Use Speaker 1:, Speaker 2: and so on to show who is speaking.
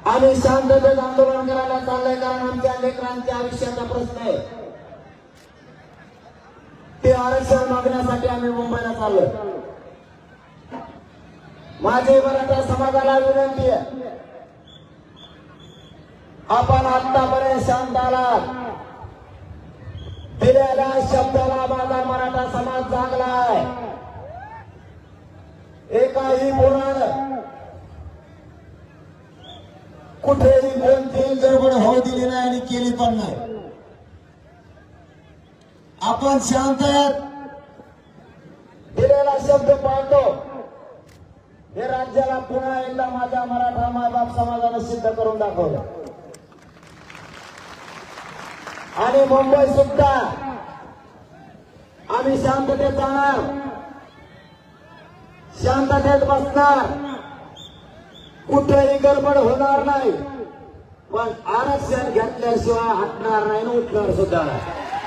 Speaker 1: आम्ही शांततेत आंदोलन करायला चाललंय कारण आमच्या लेकरांच्या आयुष्याचा प्रश्न आहे. ते आरक्षण मागण्यासाठी आम्ही मुंबईला चाललोय. माझी मराठा समाजाला विनंती आहे, आपण आतापर्यंत शांत आलात. दिलेल्या शब्दाला माझा मराठा समाज जागलाय. एकाही मुलानं कुठेही कोणतीही गडबड होऊ दिली नाही आणि केली पण नाही. आपण शांत आहेत, दिलेला शब्द पाळतो. हे राज्याला पुन्हा एकदा माझ्या मराठा मायबाप समाजानं सिद्ध करून दाखवलं. आणि मुंबई सुद्धा आम्ही शांततेत जाणार, शांततेत बसणार, कुठेही गडबड होणार नाही. पण आरक्षण घेतल्याशिवाय हटणार नाही, उठणार सुद्धा नाही.